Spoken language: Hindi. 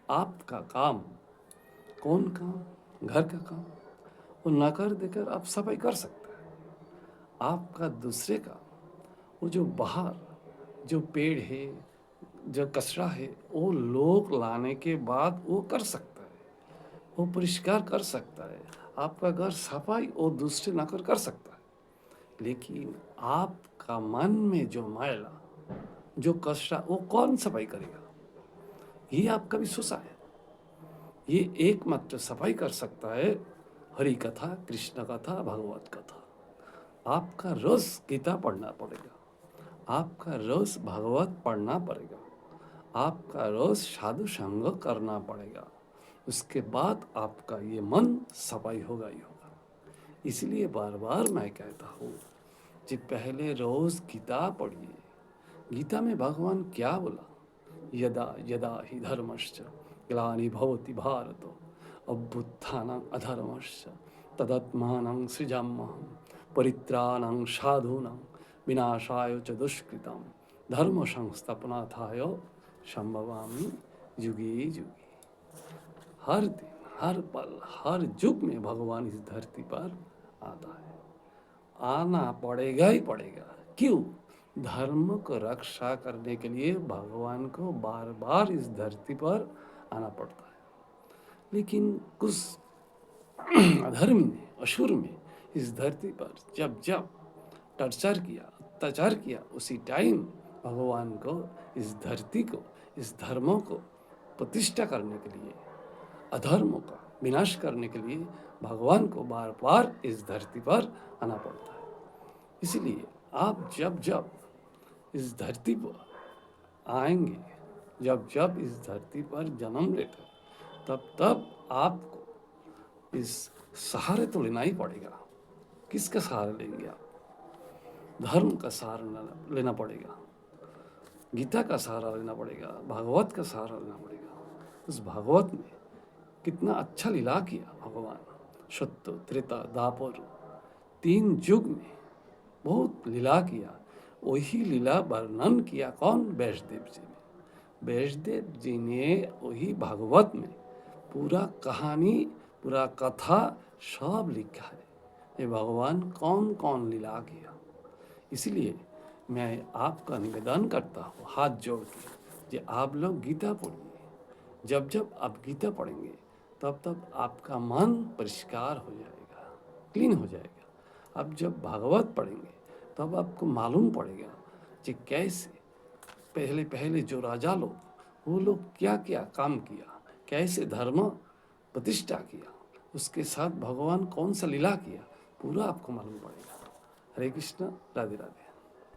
आपका काम, कौन काम? घर का काम, वो ना कर देकर आप सफाई कर सकते हैं। आपका दूसरे का, वो जो बाहर जो पेड़ है, जो कचरा है, वो लोग लाने के बाद वो कर सकता है, वो परिष्कार कर सकता है। आपका घर सफाई वो दूसरे नौकर कर सकता है। लेकिन आपका मन में जो मैला, जो कचरा, वो कौन सफाई करेगा? ये आपका भी सोचा है। ये एकमात्र सफाई कर सकता है हरि कथा, कृष्ण कथा, भगवत कथा। आपका रोज गीता पढ़ना पड़ेगा, आपका रोज भागवत पढ़ना पड़ेगा, आपका रोज साधु संग करना पड़ेगा। उसके बाद आपका ये मन सफाई होगा ही होगा। इसलिए बार बार मैं कहता हूँ कि पहले रोज गीता पढ़िए। गीता में भगवान क्या बोला? यदा यदा हि धर्मश्च ग्लानिर्भवति भारत अभ्युत्थानं अधर्मश्च तदात्मानं सृजाम्यहं परित्राणं साधूनां विनाशाय च दुष्कृतं धर्म संस्थापनार्थाय संभवामि युगे युगे। हर दिन, हर पल, हर युग में भगवान इस धरती पर आता है, आना पड़ेगा ही पड़ेगा। क्यों? धर्म को रक्षा करने के लिए भगवान को बार बार इस धरती पर आना पड़ता है। लेकिन कुछ अधर्मी ने, असुर में इस धरती पर जब जब टर्चर किया, अत्याचार किया, उसी टाइम भगवान को, इस धरती को, इस धर्मों को प्रतिष्ठा करने के लिए, अधर्मों का विनाश करने के लिए भगवान को बार बार इस धरती पर आना पड़ता है। इसलिए आप जब जब इस धरती पर आएंगे, जब जब इस धरती पर जन्म लेकर, तब तब आपको इस सहारे तो लेना ही पड़ेगा। किसका सहारा लेंगे आप? धर्म का सहारा लेना पड़ेगा, गीता का सहारा लेना पड़ेगा, भागवत का सहारा लेना पड़ेगा। उस भागवत में कितना अच्छा लीला किया भगवान। सत्य, त्रेता, द्वापर, 3 युग में बहुत लीला किया। वही लीला वर्णन किया कौन? व्यासदेव जी ने। व्यासदेव जी ने वही भागवत में पूरा कहानी, पूरा कथा सब लिखा है, ये भगवान कौन कौन लीला किया। इसलिए मैं आपका निवेदन करता हूँ हाथ जोड़ के, कि आप लोग गीता पढ़िए। जब जब आप गीता पढ़ेंगे, तब तब आपका मन परिष्कार हो जाएगा, क्लीन हो जाएगा। आप जब भागवत पढ़ेंगे, तब आपको मालूम पड़ेगा कि कैसे पहले पहले जो राजा लोग, वो लोग क्या क्या काम किया, कैसे धर्म प्रतिष्ठा किया, उसके साथ भगवान कौन सा लीला किया, पूरा आपको मालूम पड़ेगा। हरे कृष्ण, राधे राधे।